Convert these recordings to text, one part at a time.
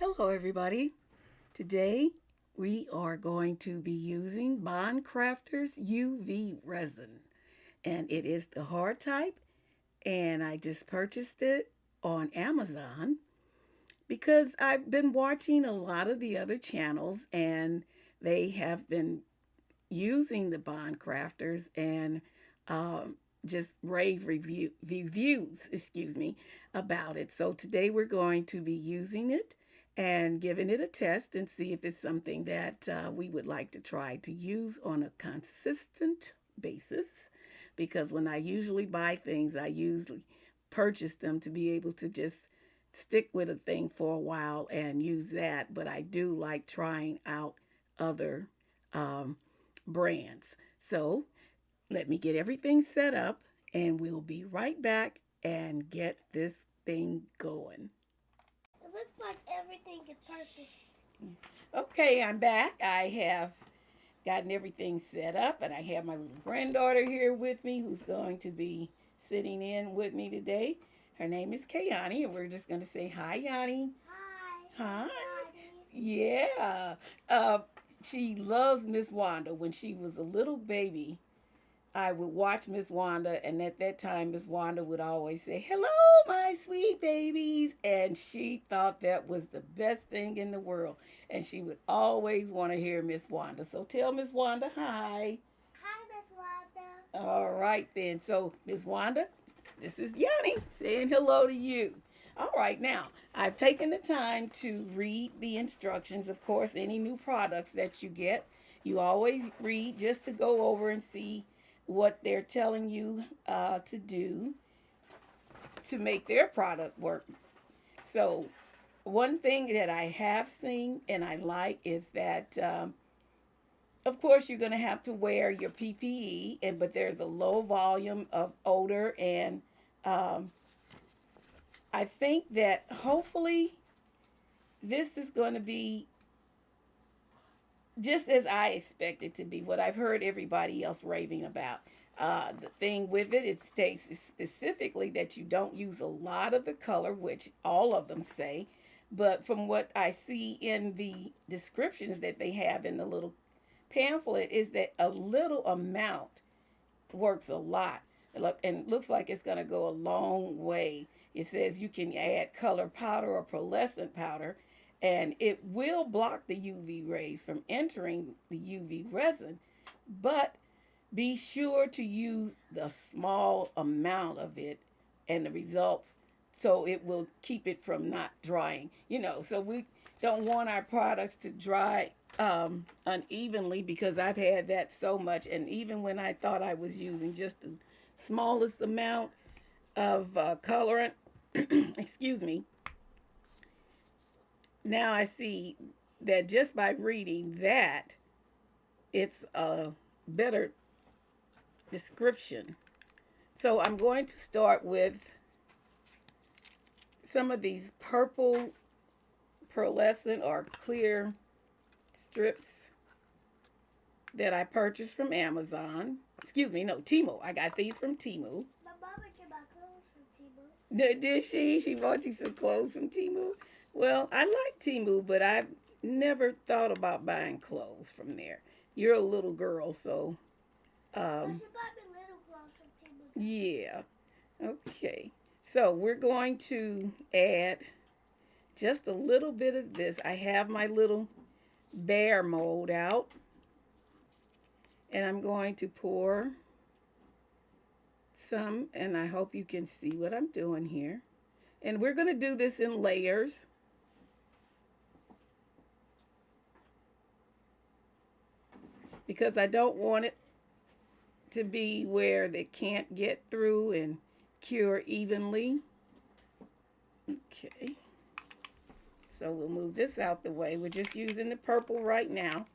Hello, everybody. Today we are going to be using Bond Crafters UV resin, and it is the hard type. And I just purchased it on Amazon because I've been watching a lot of the other channels, and they have been using the Bond Crafters and just rave reviews, about it. So today we're going to be using it and giving it a test and see if it's something that we would like to try to use on a consistent basis. Because when I usually buy things, I usually purchase them to be able to just stick with a thing for a while and use that. But I do like trying out other um, brands. So let me get everything set up and we'll be right back and get this thing going. It looks like everything is perfect. Okay, I'm back. I have gotten everything set up and I have my little granddaughter here with me who's going to be sitting in with me today. Her name is Kayani and we're just going to say hi, Yanni. Hi, Hi. Daddy. Yeah. Uh, she loves Miss Wanda. When she was a little baby, I would watch Miss Wanda, and at that time, Miss Wanda would always say, "Hello, my sweet babies," and she thought that was the best thing in the world. And she would always want to hear Miss Wanda. So tell Miss Wanda hi. Hi, Miss Wanda. All right, then. So, Miss Wanda, this is Yanni saying hello to you. All right, now I've taken the time to read the instructions. Of course, any new products that you get, you always read just to go over and see what they're telling you to do to make their product work. So, one thing that I have seen and I like is that of course you're going to have to wear your PPE, and but there's a low volume of odor, and um, I think that hopefully this is going to be just as I expect it to be. What I've heard everybody else raving about. The thing with it, it states specifically that you don't use a lot of the color, which all of them say. But from what I see in the descriptions that they have in the little pamphlet, is that a little amount works a lot. Look, and looks like it's going to go a long way. It says you can add color powder or pearlescent powder, and it will block the UV rays from entering the UV resin, but be sure to use the small amount of it and the results so it will keep it from not drying. So we don't want our products to dry unevenly because I've had that so much. And even when I thought I was using just the smallest amount of colorant, excuse me, now I see that just by reading that, it's a better description. So I'm going to start with some of these purple pearlescent or clear strips that I purchased from Amazon. Excuse me, no, Temu. I got these from Temu. My mama can buy clothes from Timo. Did she? She bought you some clothes from Temu? Well, I like Temu, but I've never thought about buying clothes from there. You're a little girl, so But um, she bought me little clothes from Timo. yeah. Okay. So we're going to add just a little bit of this. I have my little bear mold out, and I'm going to pour some, and I hope you can see what I'm doing here. And we're going to do this in layers because I don't want it to be where they can't get through and cure evenly. Okay, so we'll move this out the way. We're just using the purple right now.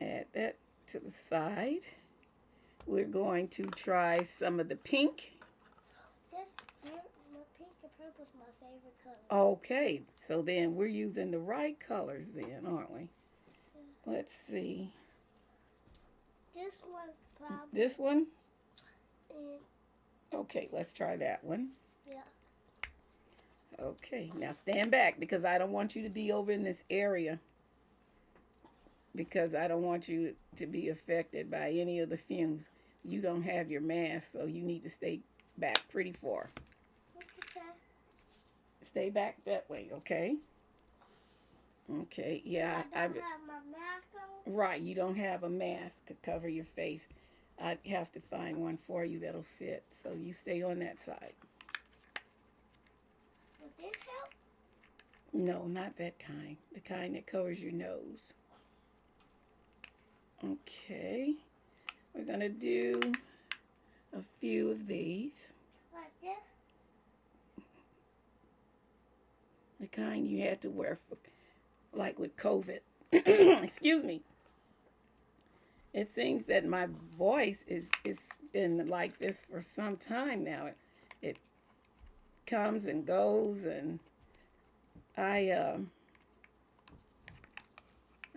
Add that to the side. We're going to try some of the pink. My pink and purple is my favorite color. Okay, so then we're using the right colors then, aren't we? Let's see. This one probably. This one? And Okay, let's try that one. yeah. Okay, now stand back because I don't want you to be over in this area because I don't want you to be affected by any of the fumes. You don't have your mask, so you need to stay back pretty far. What you say? Stay back that way, okay? Okay, yeah. I don't have my mask on. Right, you don't have a mask to cover your face. I'd have to find one for you that'll fit. So you stay on that side. Would this help? No, not that kind. The kind that covers your nose. Okay, we're gonna do a few of these. Like this? The kind you had to wear for, like with COVID. Excuse me. It seems that my voice is been like this for some time now. It comes and goes, and I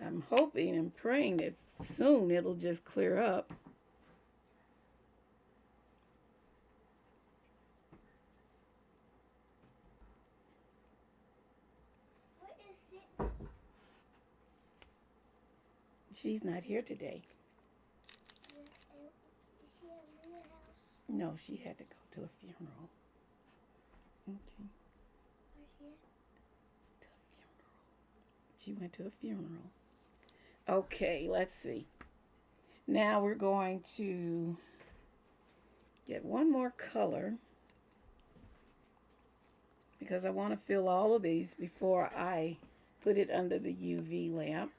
I'm hoping and praying that soon it'll just clear up. What is it? She's not here today. Is she at Leah's house? No, she had to go to a funeral. Okay. Where's she at? To a funeral. She went to a funeral. Okay, let's see. Now we're going to get one more color because I want to fill all of these before I put it under the UV lamp.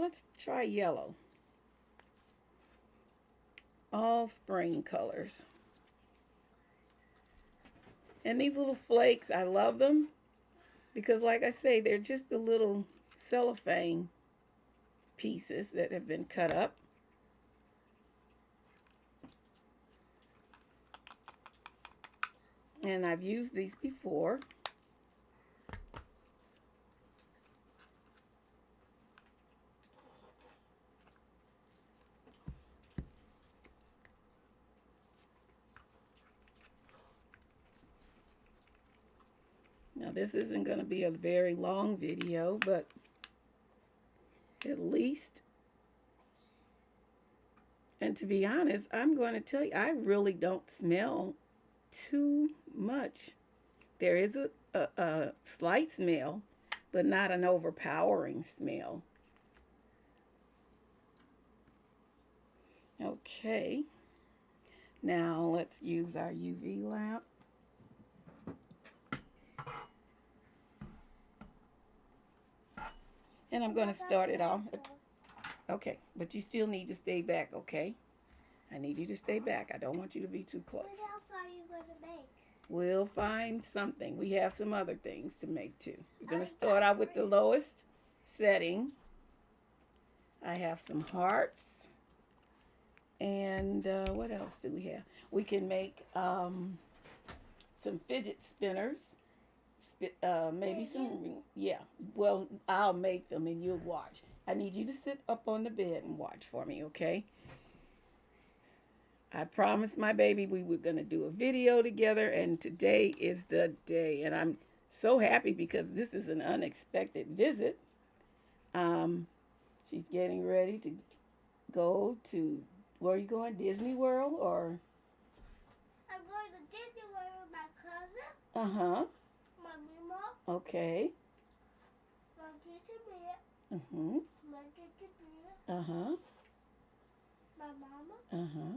Let's try yellow. All spring colors. And these little flakes, I love them because, like I say, they're just the little cellophane pieces that have been cut up. And I've used these before. Now this isn't going to be a very long video, but at least, and to be honest, I'm going to tell you, I really don't smell too much. There is a slight smell, but not an overpowering smell. Okay, now let's use our UV lamp. And I'm going to start it off. Okay, but you still need to stay back, okay? I need you to stay back. I don't want you to be too close. What else are you going to make? We'll find something. We have some other things to make too. We're going to start out with the lowest setting. I have some hearts. And what else do we have? We can make some fidget spinners. Maybe some, yeah. Well, I'll make them and you'll watch. I need you to sit up on the bed and watch for me, okay? I promised my baby we were going to do a video together, and today is the day. And I'm so happy because this is an unexpected visit. She's getting ready to go to, where are you going, Disney World or? I'm going to Disney World with my cousin. Uh-huh. My mama. Okay. My teacher Mia. Uh-huh. My teacher Mia. Uh-huh. My mama. Uh-huh.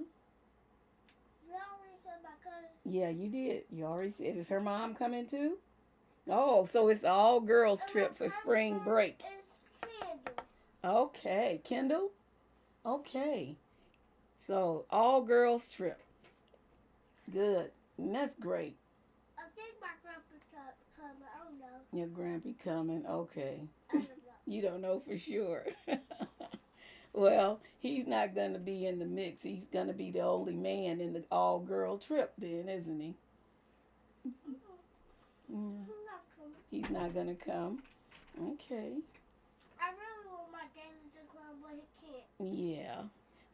You already said my cousin. Yeah, you did. You already said. Is her mom coming too? Oh, so it's all girls trip for spring break. It's Kendall. Okay. Kendall? Okay. So all girls trip. Good. And that's great. I think my grandpa's coming. I don't know. Your grampy coming. Okay. I don't know. You don't know for sure. Well, he's not going to be in the mix. He's going to be the only man in the all-girl trip then, isn't he? I'm not coming. He's not going to come. Okay. I really want my dad to come, but he can't. Yeah.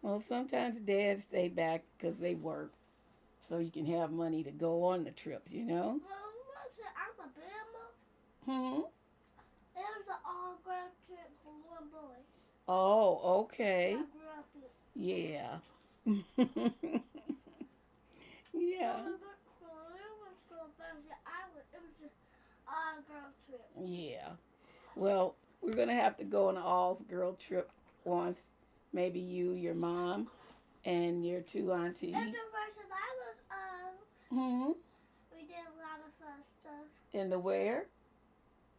Well, sometimes dads stay back because they work. so you can have money to go on the trips, you know? What's it? Alabama? Hmm. It was an all-girl trip for one boy. Oh, okay. I grew up in. Yeah. Yeah. When we went to a fancy island, it was an all-girl trip. Yeah. Well, we're going to have to go on an all girl trip once. Maybe you, your mom, and your two In aunties. the Virgin Islands, Hmm. we did a lot of fun stuff. In the where?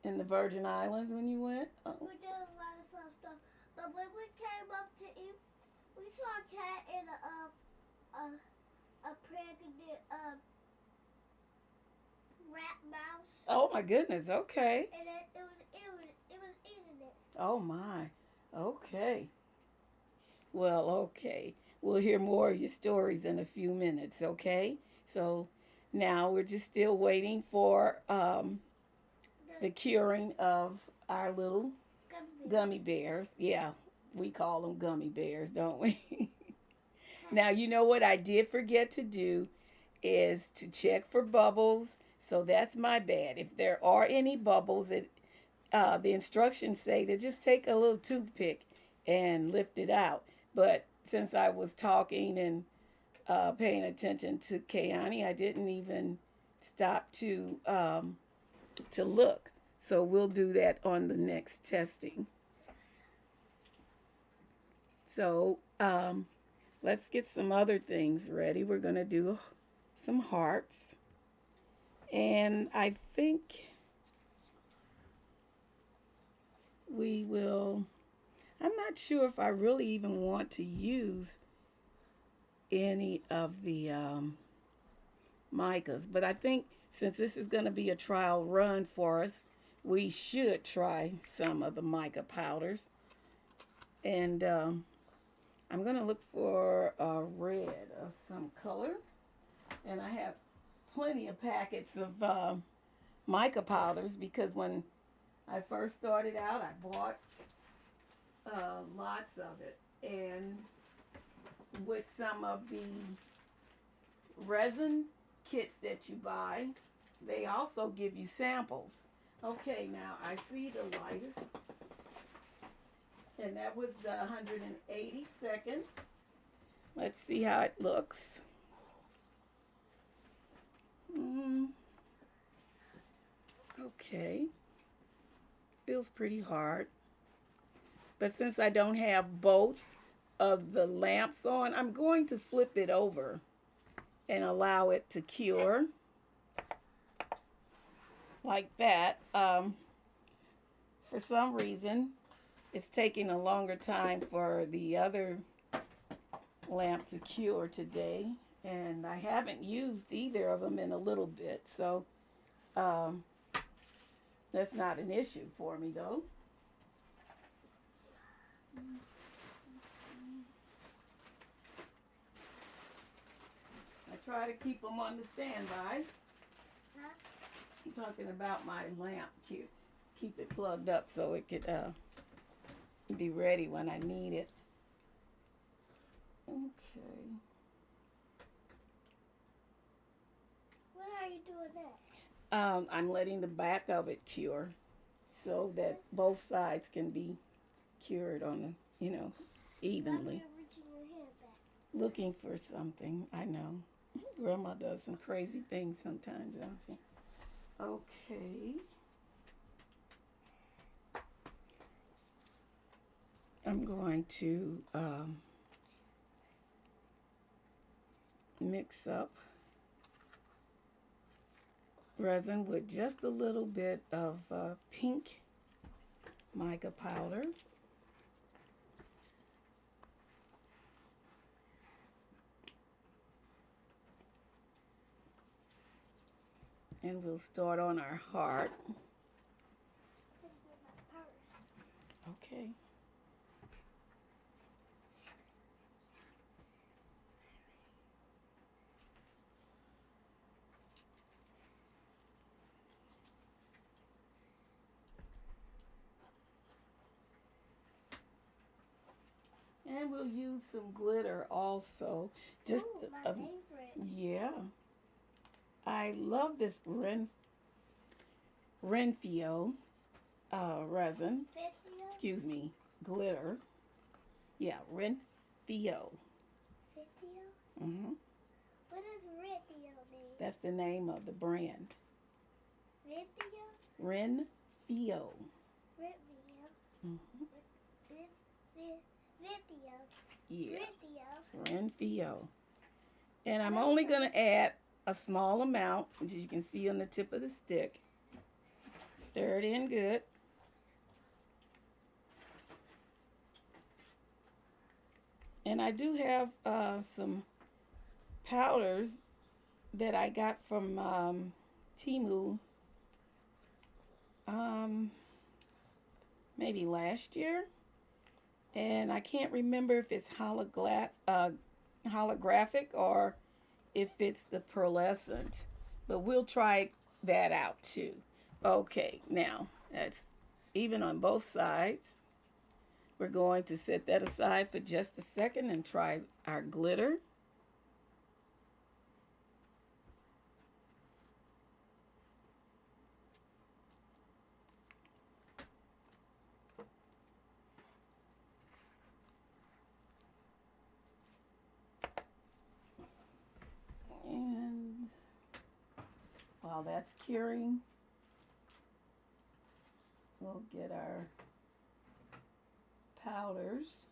In the Virgin Islands when you went? Oh. We did a lot of fun stuff. But when we came up to eat, we saw a cat and a pregnant rat mouse, Oh my goodness. Okay. and it was eating it. Oh my. Okay. Well, okay. We'll hear more of your stories in a few minutes, okay? So now we're just still waiting for the The curing of our little gummy gummy bears. Yeah, we call them gummy bears, don't we? Now, bears. you know what I did forget to do is to check for bubbles. So that's my bad. If there are any bubbles, the instructions say to just take a little toothpick and lift it out. But since I was talking and paying attention to Kayani, I didn't even stop to look. So we'll do that on the next testing. So let's get some other things ready. We're gonna do some hearts, and I think we will. I'm not sure if I really even want to use any of the micas, but I think since this is going to be a trial run for us, we should try some of the mica powders. And I'm going to look for a red of some color. And I have plenty of packets of mica powders because when I first started out, I bought lots of it. And with some of the resin kits that you buy, they also give you samples. Okay, now I see the lightest, and that was the 182nd. Let's see how it looks. Mm, okay, feels pretty hard. But since I don't have both of the lamps on, I'm going to flip it over and allow it to cure like that. For some reason, it's taking a longer time for the other lamp to cure today, and I haven't used either of them in a little bit, so um, that's not an issue for me though. I try to keep them on the standby. Huh? I'm talking about my lamp. Keep it plugged up so it could be ready when I need it. Okay. When are you doing that? I'm letting the back of it cure so that both sides can be cured on Mommy, evenly. you're reaching your hand back. Looking for something. I know. Grandma does some crazy things sometimes, don't she? Okay. I'm going to mix up resin with just a little bit of pink mica powder. And we'll start on our heart. I'm gonna get my purse. Okay. And we'll use some glitter also. Just Ooh, my a, favorite. Yeah, I love this Renfio resin. Video? Excuse me, glitter. Yeah, Renfio. Video? Hmm. What does video mean? That's the name of the brand. Video? Renfio. Video? Hmm. Video? Yeah, Video? Renfio. And I'm only going to add a small amount, as you can see on the tip of the stick. Stir it in good. And I do have some powders that I got from Timu um, maybe last year. And I can't remember if it's holographic or if it's the pearlescent. But we'll try that out too. Okay, now that's even on both sides. We're going to set that aside for just a second and try our glitter. And while that's curing, we'll get our powders.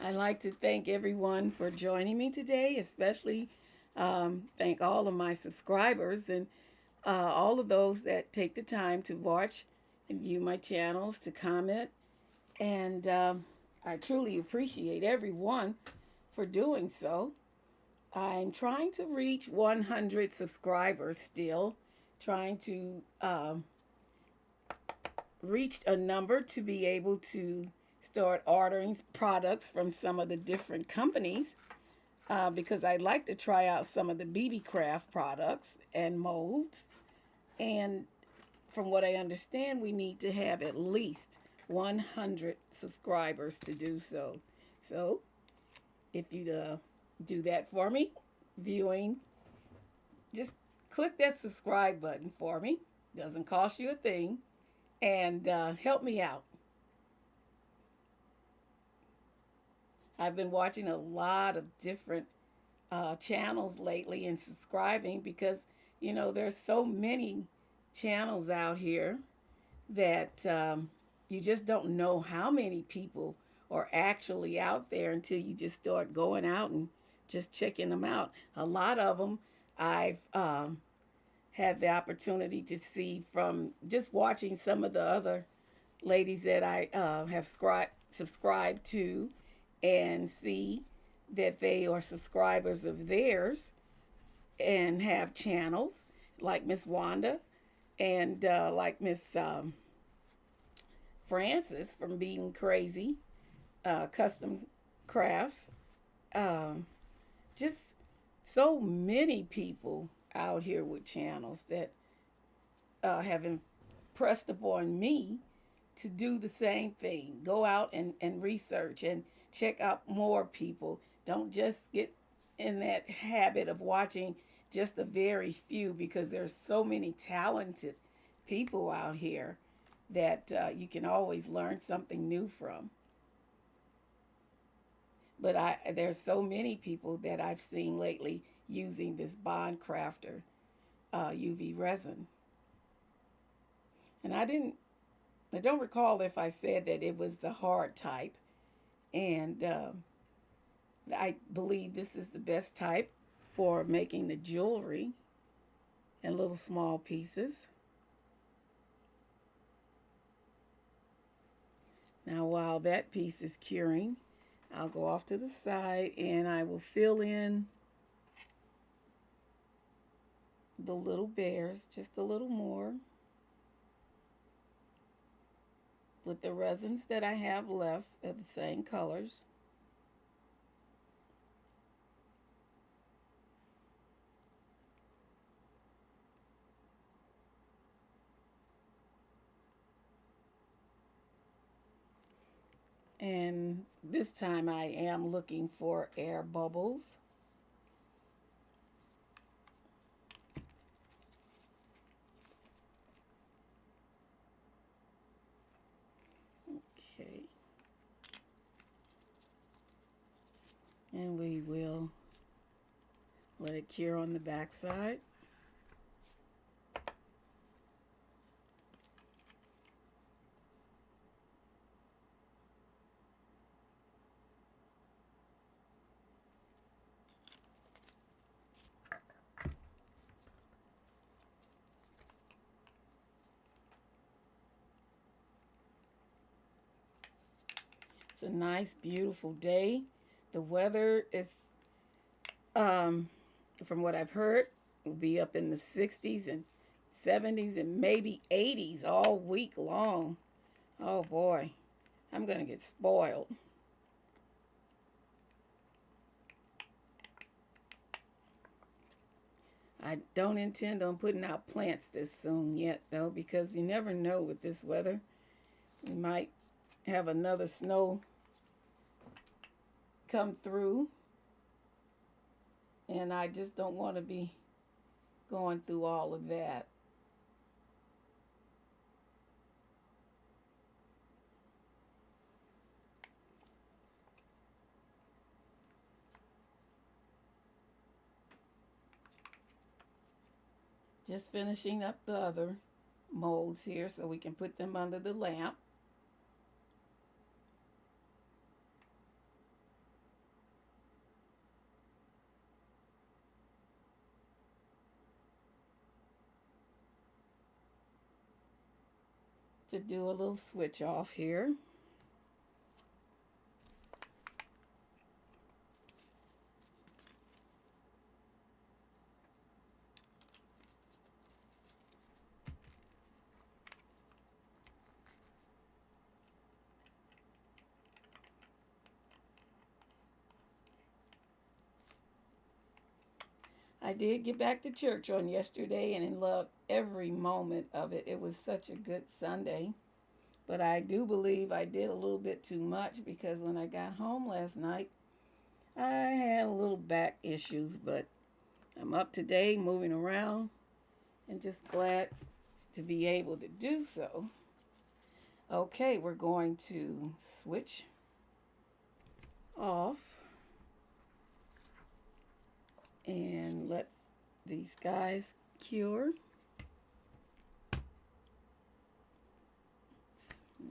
I'd like to thank everyone for joining me today, especially thank all of my subscribers and all of those that take the time to watch and view my channels, to comment. And I truly appreciate everyone for doing so. I'm trying to reach 100 subscribers still, trying to reach a number to be able to start ordering products from some of the different companies because I'd like to try out some of the BB Craft products and molds. And from what I understand, we need to have at least 100 subscribers to do so. So if you do that for me, viewing, just click that subscribe button for me. Doesn't cost you a thing. And help me out. I've been watching a lot of different channels lately and subscribing because, there's so many channels out here that you just don't know how many people are actually out there until you just start going out and just checking them out. A lot of them I've had the opportunity to see from just watching some of the other ladies that I have subscribed to and see that they are subscribers of theirs and have channels like Miss Wanda and like Miss Francis from Being Crazy, Custom Crafts. Um, just so many people out here with channels that have impressed upon me to do the same thing. Go out and research and check out more people. Don't just get in that habit of watching just a very few because there's so many talented people out here that you can always learn something new from. But there's so many people that I've seen lately using this Bond Crafter UV resin, and I don't recall if I said that it was the hard type, and I believe this is the best type for making the jewelry and little small pieces. Now, while that piece is curing, I'll go off to the side and I will fill in the little bears just a little more. with the resins that I have left of the same colors. And this time I am looking for air bubbles. Okay. And we will let it cure on the back side. It's a nice, beautiful day. The weather is, um, from what I've heard, will be up in the 60s and 70s and maybe 80s all week long. Oh boy, I'm going to get spoiled. I don't intend on putting out plants this soon yet, though, because you never know with this weather. We might have another snow come through, and I just don't want to be going through all of that. Just finishing up the other molds here so we can put them under the lamp. To do a little switch off here. I did get back to church on yesterday and loved every moment of it. It was such a good Sunday. But I do believe I did a little bit too much because when I got home last night, I had a little back issues, but I'm up today, moving around, and just glad to be able to do so. Okay, we're going to switch off and let these guys cure.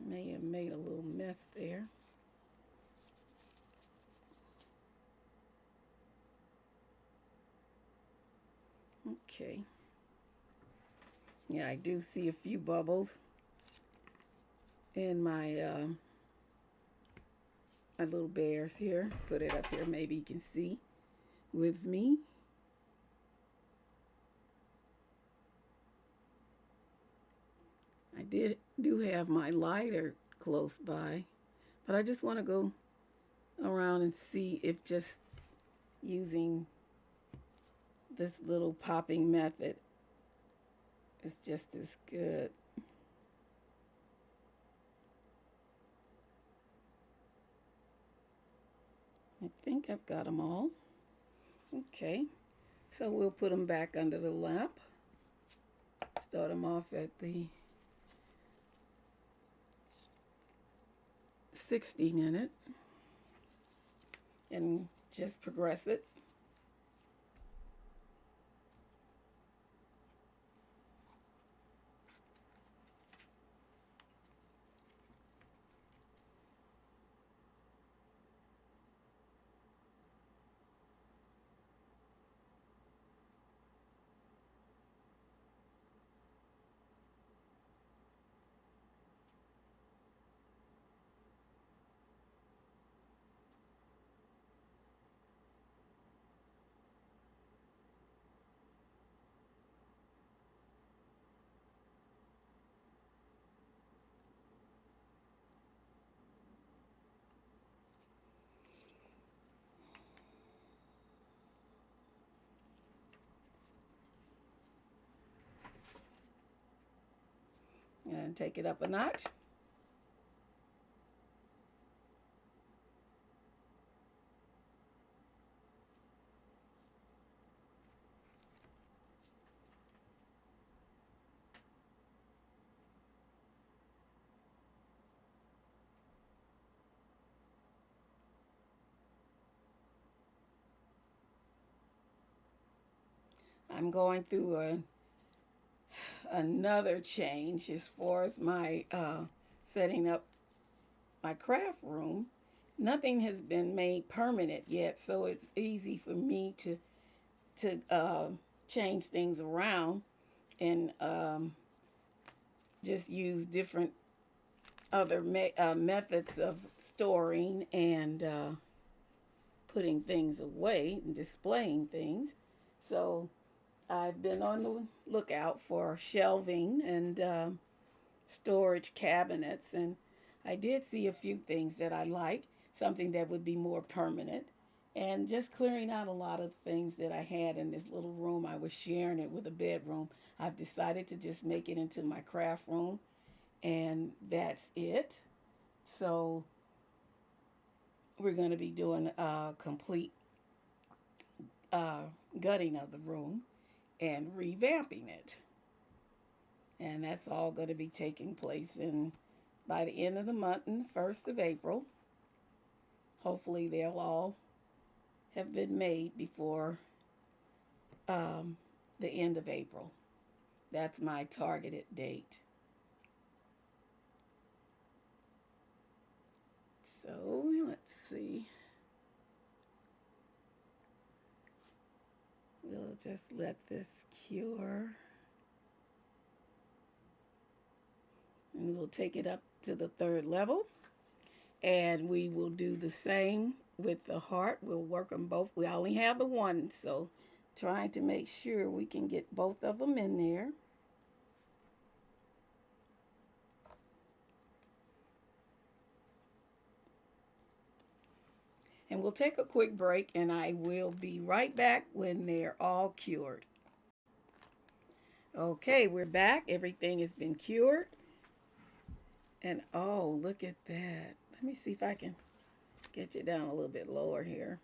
May have made a little mess there. Okay. Yeah, I do see a few bubbles in my little bears here. Put it up here, maybe you can see with me. I do have my lighter close by, but I just want to go around and see if just using this little popping method is just as good. I think I've got them all. Okay, so we'll put them back under the lamp. Start them off at the 60 minute and just progress it. and take it up a notch. I'm going through another change as far as my setting up my craft room. Nothing has been made permanent yet, so it's easy for me to change things around and just use different other methods of storing and putting things away and displaying things. So I've been on the lookout for shelving and storage cabinets, and I did see a few things that I like, something that would be more permanent, and just clearing out a lot of things that I had in this little room. I was sharing it with a bedroom. I've decided to just make it into my craft room, and that's it. So we're going to be doing a complete uh, gutting of the room and revamping it. And that's all going to be taking place in by the end of the month and the 1st of April. Hopefully, they'll all have been made before um, the end of April. That's my targeted date. So let's see. We'll just let this cure and we'll take it up to the third level. And we will do the same with the heart. We'll work on both. We only have the one, so trying to make sure we can get both of them in there. And we'll take a quick break, and I will be right back when they're all cured. Okay, we're back. Everything has been cured. And oh, look at that. Let me see if I can get you down a little bit lower here.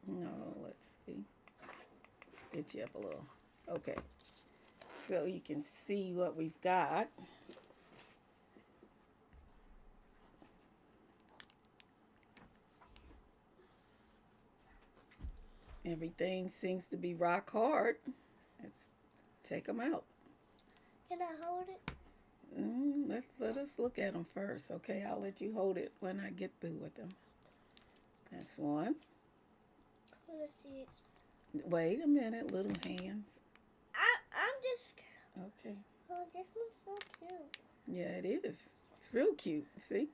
No, let's see. Get you up a little. Okay. So you can see what we've got. Everything seems to be rock hard. Let's take them out. Can I hold it? Let us look at them first, okay? I'll let you hold it when I get through with them. That's one. Let's see it. Wait a minute, little hands. I'm just. Okay. Oh, this one's so cute. Yeah, it is. It's real cute. See?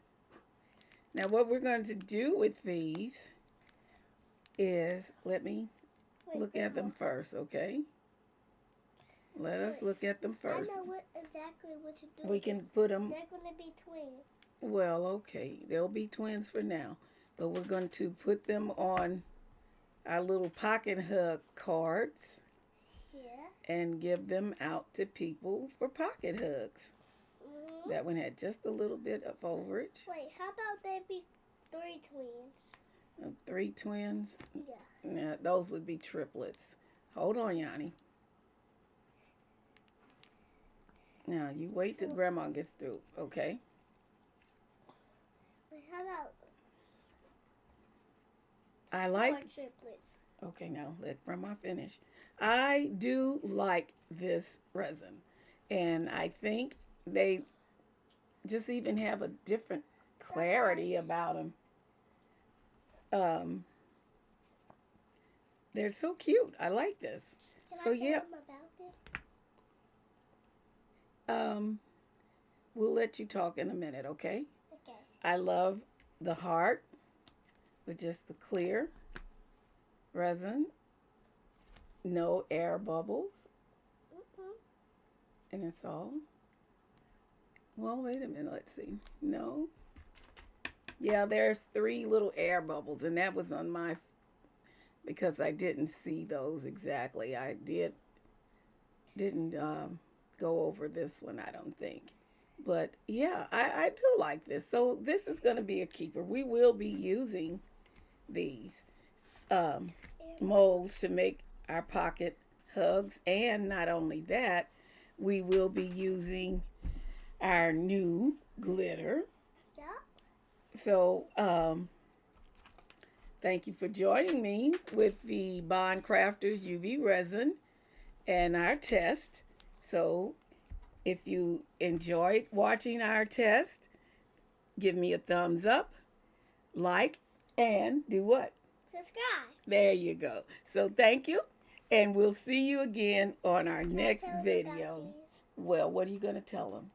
Now, what we're going to do with these is let me Wait, look at them first, okay? Let us look at them first. I know exactly what to do. We can put them. They're going to be twins. Well, okay. They'll be twins for now. But we're going to put them on our little pocket hug cards. Yeah. And give them out to people for pocket hugs. Mm-hmm. That one had just a little bit of overage. Wait, how about there be 3 twins? 3 twins? Yeah. Nah, those would be triplets. Hold on, Yanni. Now, you wait till Grandma gets through, okay? Wait, how about I 4 like... triplets? Okay, now let Grandma finish. I do like this resin. And I think they just even have a different clarity about them. They're so cute. I like this. Can So I tell yeah, them about um, we'll let you talk in a minute, okay? Okay. I love the heart with just the clear resin, no air bubbles, Mm-hmm. and it's all. Well, wait a minute. Let's see. No. Yeah, there's 3 little air bubbles, and that was on my because I didn't see those exactly. I didn't go over this one, I don't think. But yeah, I do like this. So this is going to be a keeper. We will be using these um, molds to make our pocket hugs. And not only that, we will be using our new glitter. Yeah. So thank you for joining me with the Bond Crafters UV resin and our test. So if you enjoyed watching our test, give me a thumbs up, like, and do what? Subscribe. There you go. So thank you, and we'll see you again on our Can I next tell them about video. these? Well, what are you going to tell them?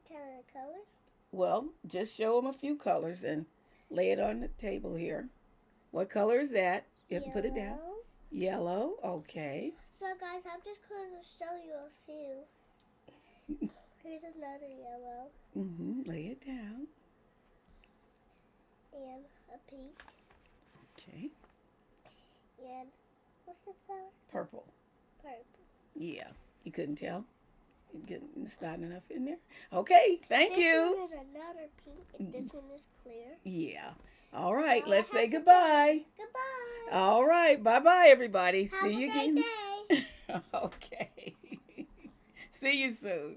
Tell them the colors. Well, just show them a few colors and lay it on the table here. What color is that? You have to put it down. Yellow. Okay. So guys, I'm just going to show you a few. Here's another yellow. Lay it down. And a pink. Okay. And what's the color? Purple. Purple. Yeah. You couldn't tell? It's not enough in there? Okay. Thank you. This one is another pink, and this one is clear. Yeah. All right. all I Let's say have to goodbye. Goodbye. All right. Bye-bye, everybody. Have See a you great again. day. Okay. See you soon.